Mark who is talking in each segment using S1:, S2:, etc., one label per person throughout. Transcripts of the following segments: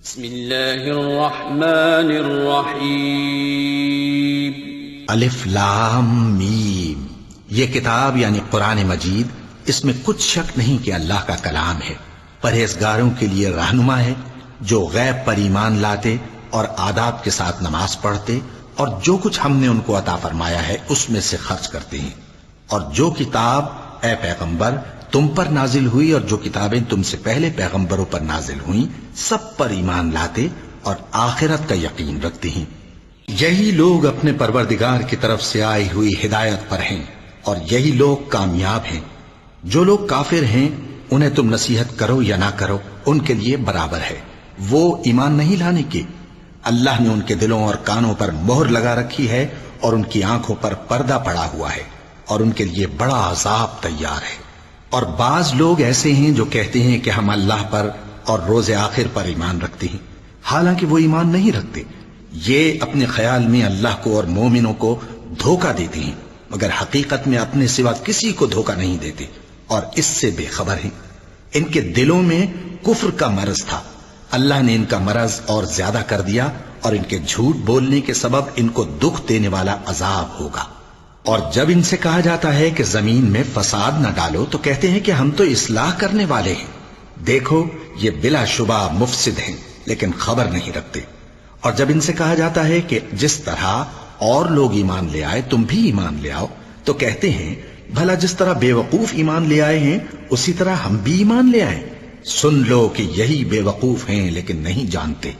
S1: بسم اللہ الرحمن الرحیم
S2: الف لام میم۔ یہ کتاب یعنی قرآن مجید، اس میں کچھ شک نہیں کہ اللہ کا کلام ہے، پرہیزگاروں کے لیے رہنما ہے، جو غیب پر ایمان لاتے اور آداب کے ساتھ نماز پڑھتے اور جو کچھ ہم نے ان کو عطا فرمایا ہے اس میں سے خرچ کرتے ہیں، اور جو کتاب اے پیغمبر تم پر نازل ہوئی اور جو کتابیں تم سے پہلے پیغمبروں پر نازل ہوئیں سب پر ایمان لاتے اور آخرت کا یقین رکھتے ہیں۔ یہی لوگ اپنے پروردگار کی طرف سے آئی ہوئی ہدایت پر ہیں اور یہی لوگ کامیاب ہیں۔ جو لوگ کافر ہیں انہیں تم نصیحت کرو یا نہ کرو ان کے لیے برابر ہے، وہ ایمان نہیں لانے کے۔ اللہ نے ان کے دلوں اور کانوں پر مہر لگا رکھی ہے اور ان کی آنکھوں پر پردہ پڑا ہوا ہے اور ان کے لیے بڑا عذاب تیار ہے۔ اور بعض لوگ ایسے ہیں جو کہتے ہیں کہ ہم اللہ پر اور روز آخر پر ایمان رکھتے ہیں، حالانکہ وہ ایمان نہیں رکھتے۔ یہ اپنے خیال میں اللہ کو اور مومنوں کو دھوکہ دیتے ہیں، مگر حقیقت میں اپنے سوا کسی کو دھوکہ نہیں دیتے اور اس سے بے خبر ہیں۔ ان کے دلوں میں کفر کا مرض تھا، اللہ نے ان کا مرض اور زیادہ کر دیا اور ان کے جھوٹ بولنے کے سبب ان کو دکھ دینے والا عذاب ہوگا۔ اور جب ان سے کہا جاتا ہے کہ زمین میں فساد نہ ڈالو تو کہتے ہیں کہ ہم تو اصلاح کرنے والے ہیں۔ دیکھو یہ بلا شبہ مفسد ہیں لیکن خبر نہیں رکھتے۔ اور جب ان سے کہا جاتا ہے کہ جس طرح اور لوگ ایمان لے آئے تم بھی ایمان لے آؤ تو کہتے ہیں بھلا جس طرح بے وقوف ایمان لے آئے ہیں اسی طرح ہم بھی ایمان لے آئیں۔ سن لو کہ یہی بے وقوف ہیں لیکن نہیں جانتے۔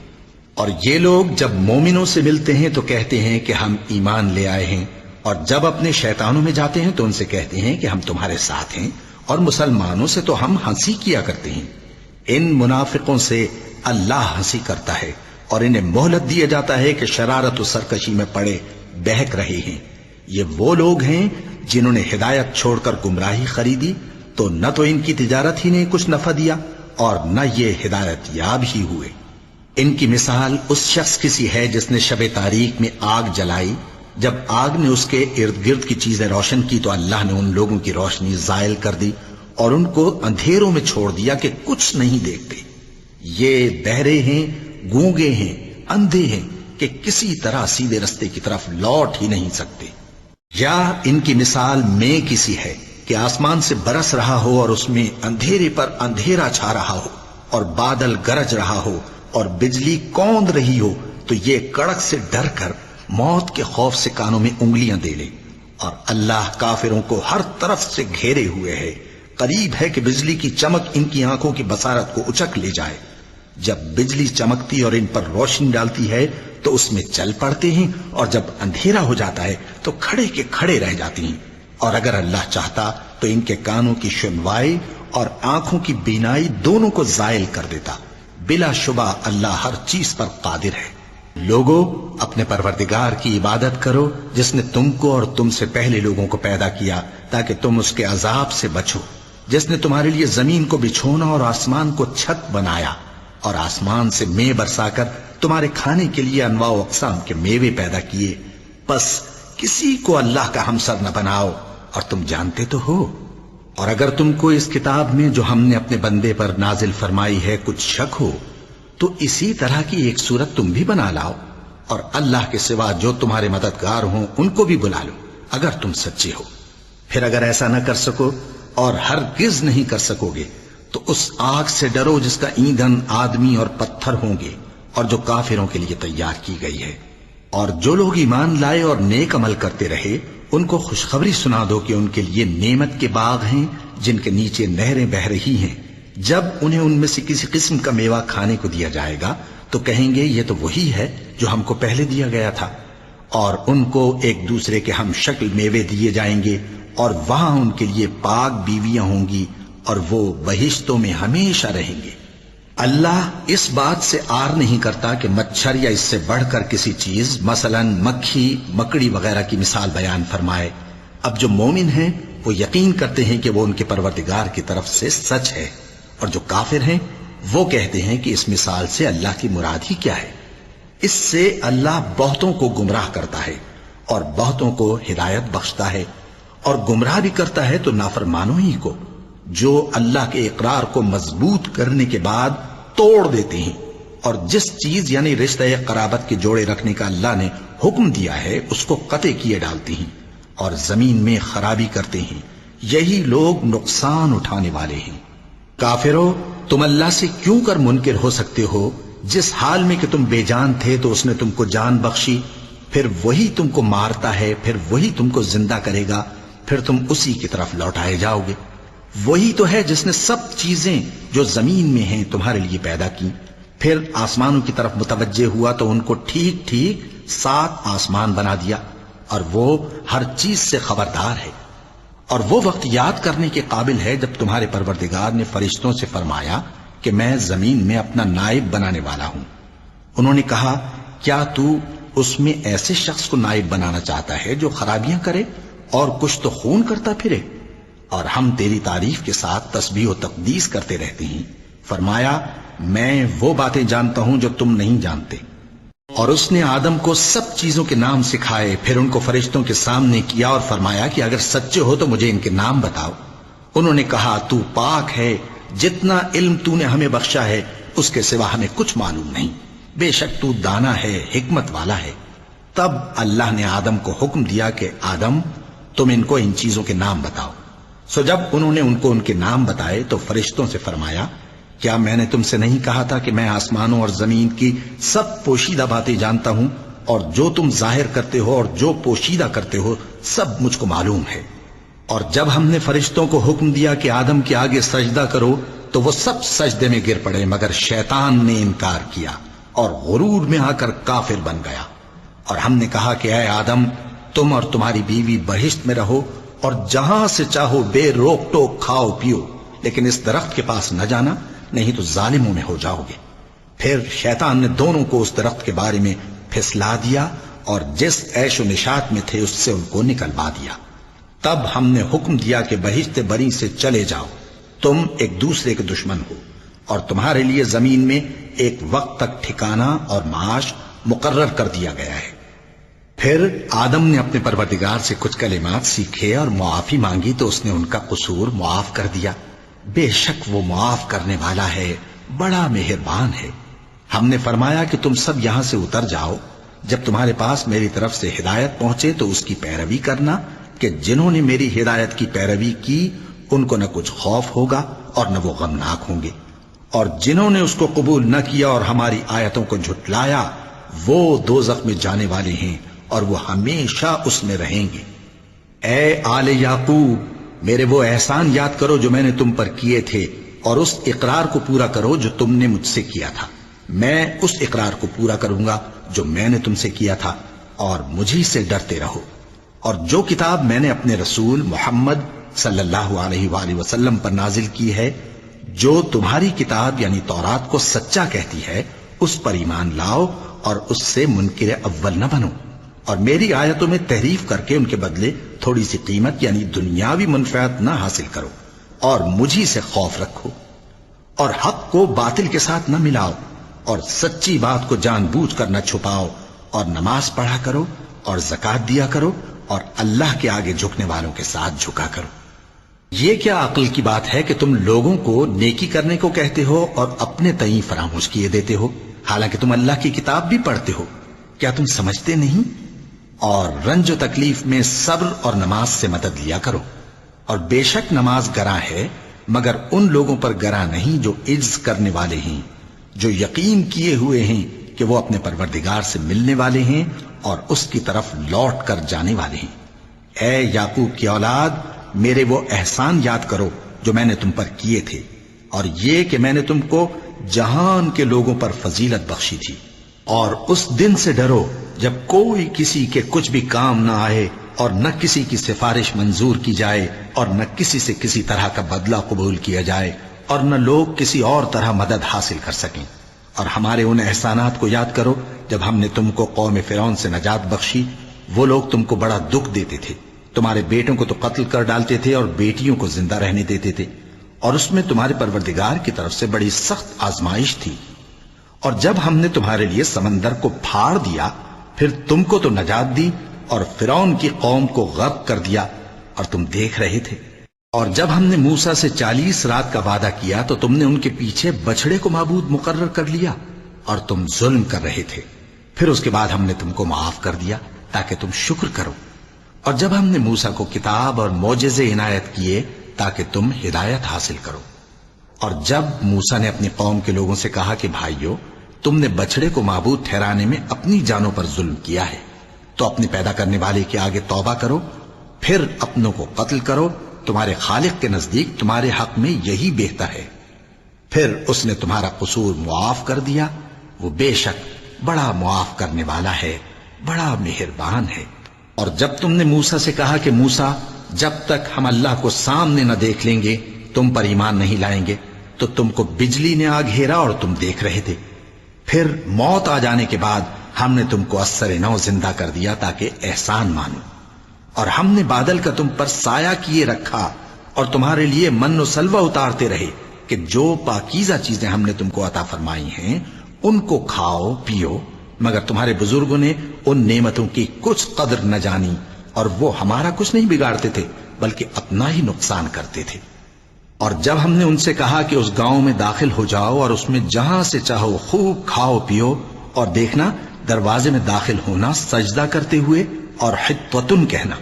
S2: اور یہ لوگ جب مومنوں سے ملتے ہیں تو کہتے ہیں کہ ہم ایمان لے آئے ہیں، اور جب اپنے شیطانوں میں جاتے ہیں تو ان سے کہتے ہیں کہ ہم تمہارے ساتھ ہیں، اور مسلمانوں سے تو ہم ہنسی کیا کرتے ہیں۔ ان منافقوں سے اللہ ہنسی کرتا ہے اور انہیں مہلت دیا جاتا ہے کہ شرارت و سرکشی میں پڑے بہک رہے ہیں۔ یہ وہ لوگ ہیں جنہوں نے ہدایت چھوڑ کر گمراہی خریدی، تو نہ تو ان کی تجارت ہی نے کچھ نفع دیا اور نہ یہ ہدایت یاب ہی ہوئے۔ ان کی مثال اس شخص کی سی ہے جس نے شب تاریک میں آگ جلائی، جب آگ نے اس کے ارد گرد کی چیزیں روشن کی تو اللہ نے ان لوگوں کی روشنی زائل کر دی اور ان کو اندھیروں میں چھوڑ دیا کہ کچھ نہیں دیکھتے۔ یہ بہرے ہیں، گونگے ہیں، اندھے ہیں کہ کسی طرح سیدھے رستے کی طرف لوٹ ہی نہیں سکتے۔ یا ان کی مثال میں کسی ہے کہ آسمان سے برس رہا ہو اور اس میں اندھیرے پر اندھیرا چھا رہا ہو اور بادل گرج رہا ہو اور بجلی کوند رہی ہو تو یہ کڑک سے ڈر کر موت کے خوف سے کانوں میں انگلیاں دے لے۔ اور اللہ کافروں کو ہر طرف سے گھیرے ہوئے ہے، قریب ہے کہ بجلی کی چمک ان کی آنکھوں کی بصارت کو اچک لے جائے۔ جب بجلی چمکتی اور ان پر روشنی ڈالتی ہے تو اس میں چل پڑتے ہیں، اور جب اندھیرا ہو جاتا ہے تو کھڑے کے کھڑے رہ جاتی ہیں۔ اور اگر اللہ چاہتا تو ان کے کانوں کی سنوائی اور آنکھوں کی بینائی دونوں کو زائل کر دیتا۔ بلا شبہ اللہ ہر چیز پر قادر ہے۔ لوگوں اپنے پروردگار کی عبادت کرو جس نے تم کو اور تم سے پہلے لوگوں کو پیدا کیا تاکہ تم اس کے عذاب سے بچو، جس نے تمہارے لیے زمین کو بچھونا اور آسمان کو چھت بنایا اور آسمان سے مے برسا کر تمہارے کھانے کے لیے انواع و اقسام کے میوے پیدا کیے۔ پس کسی کو اللہ کا ہمسر نہ بناؤ اور تم جانتے تو ہو۔ اور اگر تم کو اس کتاب میں جو ہم نے اپنے بندے پر نازل فرمائی ہے کچھ شک ہو تو اسی طرح کی ایک صورت تم بھی بنا لاؤ، اور اللہ کے سوا جو تمہارے مددگار ہوں ان کو بھی بلا لو اگر تم سچے ہو۔ پھر اگر ایسا نہ کر سکو اور ہرگز نہیں کر سکو گے تو اس آگ سے ڈرو جس کا ایندھن آدمی اور پتھر ہوں گے اور جو کافروں کے لیے تیار کی گئی ہے۔ اور جو لوگ ایمان لائے اور نیک عمل کرتے رہے ان کو خوشخبری سنا دو کہ ان کے لیے نعمت کے باغ ہیں جن کے نیچے نہریں بہہ رہی ہیں۔ جب انہیں ان میں سے کسی قسم کا میوہ کھانے کو دیا جائے گا تو کہیں گے یہ تو وہی ہے جو ہم کو پہلے دیا گیا تھا، اور ان کو ایک دوسرے کے ہم شکل میوے دیے جائیں گے، اور وہاں ان کے لیے پاک بیویاں ہوں گی اور وہ بہشتوں میں ہمیشہ رہیں گے۔ اللہ اس بات سے آر نہیں کرتا کہ مچھر یا اس سے بڑھ کر کسی چیز مثلا مکھی مکڑی وغیرہ کی مثال بیان فرمائے۔ اب جو مومن ہیں وہ یقین کرتے ہیں کہ وہ ان کے پروردگار کی طرف سے سچ ہے، اور جو کافر ہیں وہ کہتے ہیں کہ اس مثال سے اللہ کی مراد ہی کیا ہے۔ اس سے اللہ بہتوں کو گمراہ کرتا ہے اور بہتوں کو ہدایت بخشتا ہے، اور گمراہ بھی کرتا ہے تو نافرمانوں ہی کو، جو اللہ کے اقرار کو مضبوط کرنے کے بعد توڑ دیتے ہیں اور جس چیز یعنی رشتہ قرابت کے جوڑے رکھنے کا اللہ نے حکم دیا ہے اس کو قطع کیے ڈالتی ہیں اور زمین میں خرابی کرتے ہیں، یہی لوگ نقصان اٹھانے والے ہیں۔ کافرو، تم اللہ سے کیوں کر منکر ہو سکتے ہو؟ جس حال میں کہ تم بے جان تھے تو اس نے تم کو جان بخشی، پھر وہی تم کو مارتا ہے، پھر وہی تم کو زندہ کرے گا، پھر تم اسی کی طرف لوٹائے جاؤ گے۔ وہی تو ہے جس نے سب چیزیں جو زمین میں ہیں تمہارے لیے پیدا کی، پھر آسمانوں کی طرف متوجہ ہوا تو ان کو ٹھیک ٹھیک 7 آسمان بنا دیا، اور وہ ہر چیز سے خبردار ہے۔ اور وہ وقت یاد کرنے کے قابل ہے جب تمہارے پروردگار نے فرشتوں سے فرمایا کہ میں زمین میں اپنا نائب بنانے والا ہوں۔ انہوں نے کہا، کیا تو اس میں ایسے شخص کو نائب بنانا چاہتا ہے جو خرابیاں کرے اور کچھ تو خون کرتا پھرے؟ اور ہم تیری تعریف کے ساتھ تسبیح و تقدیس کرتے رہتے ہیں۔ فرمایا، میں وہ باتیں جانتا ہوں جو تم نہیں جانتے۔ اور اس نے آدم کو سب چیزوں کے نام سکھائے، پھر ان کو فرشتوں کے سامنے کیا اور فرمایا کہ اگر سچے ہو تو مجھے ان کے نام بتاؤ۔ انہوں نے کہا، تو پاک ہے، جتنا علم تو نے ہمیں بخشا ہے اس کے سوا ہمیں کچھ معلوم نہیں، بے شک تو دانا ہے، حکمت والا ہے۔ تب اللہ نے آدم کو حکم دیا کہ آدم، تم ان کو ان چیزوں کے نام بتاؤ۔ سو جب انہوں نے ان کو ان کے نام بتائے تو فرشتوں سے فرمایا، کیا میں نے تم سے نہیں کہا تھا کہ میں آسمانوں اور زمین کی سب پوشیدہ باتیں جانتا ہوں، اور جو تم ظاہر کرتے ہو اور جو پوشیدہ کرتے ہو سب مجھ کو معلوم ہے۔ اور جب ہم نے فرشتوں کو حکم دیا کہ آدم کے آگے سجدہ کرو تو وہ سب سجدے میں گر پڑے، مگر شیطان نے انکار کیا اور غرور میں آ کر کافر بن گیا۔ اور ہم نے کہا کہ اے آدم، تم اور تمہاری بیوی بہشت میں رہو اور جہاں سے چاہو بے روک ٹوک کھاؤ پیو، لیکن اس درخت کے پاس نہ جانا، نہیں تو ظالموں میں ہو جاؤ گے۔ پھر شیطان نے دونوں کو اس درخت کے بارے میں پھسلا دیا اور جس عیش و نشاط میں تھے اس سے ان کو نکلوا دیا۔ تب ہم نے حکم دیا کہ بہشت بری سے چلے جاؤ، تم ایک دوسرے کے دشمن ہو، اور تمہارے لیے زمین میں ایک وقت تک ٹھکانہ اور معاش مقرر کر دیا گیا ہے۔ پھر آدم نے اپنے پروردگار سے کچھ کلمات سیکھے اور معافی مانگی تو اس نے ان کا قصور معاف کر دیا۔ بے شک وہ معاف کرنے والا ہے، بڑا مہربان ہے۔ ہم نے فرمایا کہ تم سب یہاں سے اتر جاؤ، جب تمہارے پاس میری طرف سے ہدایت پہنچے تو اس کی پیروی کرنا، کہ جنہوں نے میری ہدایت کی پیروی کی ان کو نہ کچھ خوف ہوگا اور نہ وہ غمناک ہوں گے، اور جنہوں نے اس کو قبول نہ کیا اور ہماری آیتوں کو جھٹلایا وہ دوزخ میں جانے والے ہیں اور وہ ہمیشہ اس میں رہیں گے۔ اے آل یعقوب، میرے وہ احسان یاد کرو جو میں نے تم پر کیے تھے، اور اس اقرار کو پورا کرو جو تم نے مجھ سے کیا تھا۔ میں اس اقرار کو پورا کروں گا جو میں نے تم سے کیا تھا، اور مجھی سے ڈرتے رہو۔ اور جو کتاب میں نے اپنے رسول محمد صلی اللہ علیہ وآلہ وسلم پر نازل کی ہے، جو تمہاری کتاب یعنی تورات کو سچا کہتی ہے، اس پر ایمان لاؤ اور اس سے منکر اول نہ بنو، اور میری آیتوں میں تحریف کر کے ان کے بدلے تھوڑی سی قیمت یعنی دنیاوی منفعت نہ حاصل کرو، اور مجھی سے خوف رکھو، اور حق کو باطل کے ساتھ نہ ملاؤ، اور سچی بات کو جان بوجھ کر نہ چھپاؤ، اور نماز پڑھا کرو اور زکوٰۃ دیا کرو، اور اللہ کے آگے جھکنے والوں کے ساتھ جھکا کرو۔ یہ کیا عقل کی بات ہے کہ تم لوگوں کو نیکی کرنے کو کہتے ہو اور اپنے تئیں فراموش کیے دیتے ہو، حالانکہ تم اللہ کی کتاب بھی پڑھتے ہو؟ کیا تم سمجھتے نہیں؟ اور رنج و تکلیف میں صبر اور نماز سے مدد لیا کرو، اور بے شک نماز گراں ہے، مگر ان لوگوں پر گراں نہیں جو عجز کرنے والے ہیں، جو یقین کیے ہوئے ہیں کہ وہ اپنے پروردگار سے ملنے والے ہیں اور اس کی طرف لوٹ کر جانے والے ہیں۔ اے یعقوب کی اولاد، میرے وہ احسان یاد کرو جو میں نے تم پر کیے تھے، اور یہ کہ میں نے تم کو جہان کے لوگوں پر فضیلت بخشی تھی۔ اور اس دن سے ڈرو جب کوئی کسی کے کچھ بھی کام نہ آئے، اور نہ کسی کی سفارش منظور کی جائے، اور نہ کسی سے کسی طرح کا بدلہ قبول کیا جائے، اور نہ لوگ کسی اور طرح مدد حاصل کر سکیں۔ اور ہمارے ان احسانات کو یاد کرو جب ہم نے تم کو قوم فرعون سے نجات بخشی۔ وہ لوگ تم کو بڑا دکھ دیتے تھے، تمہارے بیٹوں کو تو قتل کر ڈالتے تھے اور بیٹیوں کو زندہ رہنے دیتے تھے، اور اس میں تمہارے پروردگار کی طرف سے بڑی سخت آزمائش تھی۔ اور جب ہم نے تمہارے لیے سمندر کو پھاڑ دیا، پھر تم کو تو نجات دی اور فرعون کی قوم کو غرق کر دیا، اور تم دیکھ رہے تھے۔ اور جب ہم نے موسیٰ سے 40 رات کا وعدہ کیا تو تم نے ان کے پیچھے بچڑے کو معبود مقرر کر لیا، اور تم ظلم کر رہے تھے، پھر اس کے بعد ہم نے تم کو معاف کر دیا تاکہ تم شکر کرو۔ اور جب ہم نے موسیٰ کو کتاب اور معجزے عنایت کیے تاکہ تم ہدایت حاصل کرو، اور جب موسیٰ نے اپنی قوم کے لوگوں سے کہا کہ بھائیو، تم نے بچڑے کو معبود ٹھہرانے میں اپنی جانوں پر ظلم کیا ہے، تو اپنے پیدا کرنے والے کے آگے توبہ کرو، پھر اپنوں کو قتل کرو، تمہارے خالق کے نزدیک تمہارے حق میں یہی بہتر ہے۔ پھر اس نے تمہارا قصور معاف کر دیا، وہ بے شک بڑا معاف کرنے والا ہے، بڑا مہربان ہے۔ اور جب تم نے موسیٰ سے کہا کہ موسیٰ، جب تک ہم اللہ کو سامنے نہ دیکھ لیں گے تم پر ایمان نہیں لائیں گے، تو تم کو بجلی نے آ گھیرا اور تم دیکھ رہے تھے، پھر موت آ جانے کے بعد ہم نے تم کو اثر نو زندہ کر دیا تاکہ احسان مانو، اور ہم نے بادل کا تم پر سایہ کیے رکھا اور تمہارے لیے من و سلوہ اتارتے رہے کہ جو پاکیزہ چیزیں ہم نے تم کو عطا فرمائی ہیں ان کو کھاؤ پیو، مگر تمہارے بزرگوں نے ان نعمتوں کی کچھ قدر نہ جانی، اور وہ ہمارا کچھ نہیں بگاڑتے تھے بلکہ اپنا ہی نقصان کرتے تھے۔ اور جب ہم نے ان سے کہا کہ اس گاؤں میں داخل ہو جاؤ اور اس میں جہاں سے چاہو خوب کھاؤ پیو، اور دیکھنا دروازے میں داخل ہونا سجدہ کرتے ہوئے اور حطوتن کہنا،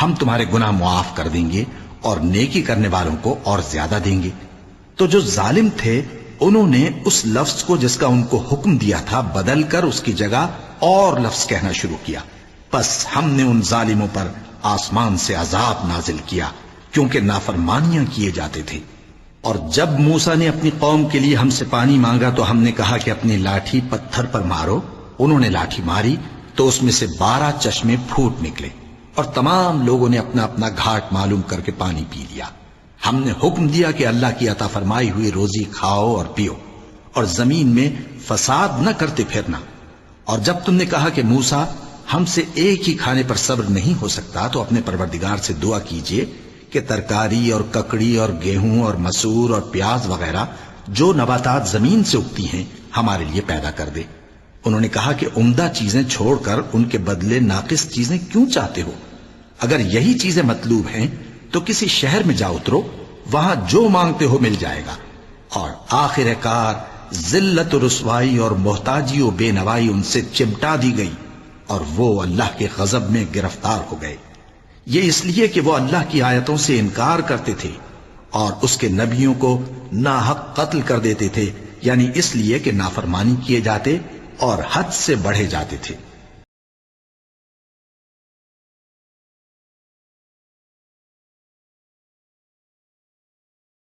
S2: ہم تمہارے گناہ معاف کر دیں گے اور نیکی کرنے والوں کو اور زیادہ دیں گے۔ تو جو ظالم تھے انہوں نے اس لفظ کو جس کا ان کو حکم دیا تھا بدل کر اس کی جگہ اور لفظ کہنا شروع کیا، پس ہم نے ان ظالموں پر آسمان سے عذاب نازل کیا کیونکہ نافرمانیاں کیے جاتے تھے۔ اور جب موسیٰ نے اپنی قوم کے لیے ہم سے پانی مانگا تو ہم نے کہا کہ اپنی لاٹھی پتھر پر مارو، انہوں نے لاٹھی ماری تو اس میں سے 12 چشمے پھوٹ نکلے، اور تمام لوگوں نے اپنا اپنا گھاٹ معلوم کر کے پانی پی لیا۔ ہم نے حکم دیا کہ اللہ کی عطا فرمائی ہوئی روزی کھاؤ اور پیو، اور زمین میں فساد نہ کرتے پھرنا۔ اور جب تم نے کہا کہ موسیٰ، ہم سے ایک ہی کھانے پر صبر نہیں ہو سکتا، تو اپنے پروردگار سے دعا کیجئے کہ ترکاری اور ککڑی اور گیہوں اور مسور اور پیاز وغیرہ جو نباتات زمین سے اگتی ہیں ہمارے لیے پیدا کر دے۔ انہوں نے کہا کہ عمدہ چیزیں چھوڑ کر ان کے بدلے ناقص چیزیں کیوں چاہتے ہو؟ اگر یہی چیزیں مطلوب ہیں تو کسی شہر میں جا اترو، وہاں جو مانگتے ہو مل جائے گا۔ اور آخر کار ذلت و رسوائی اور محتاجی و بے نوائی ان سے چمٹا دی گئی، اور وہ اللہ کے غضب میں گرفتار ہو گئے۔ یہ اس لیے کہ وہ اللہ کی آیتوں سے انکار کرتے تھے اور اس کے نبیوں کو ناحق قتل کر دیتے تھے، یعنی اس لیے کہ نافرمانی کیے جاتے اور حد سے بڑھے جاتے تھے۔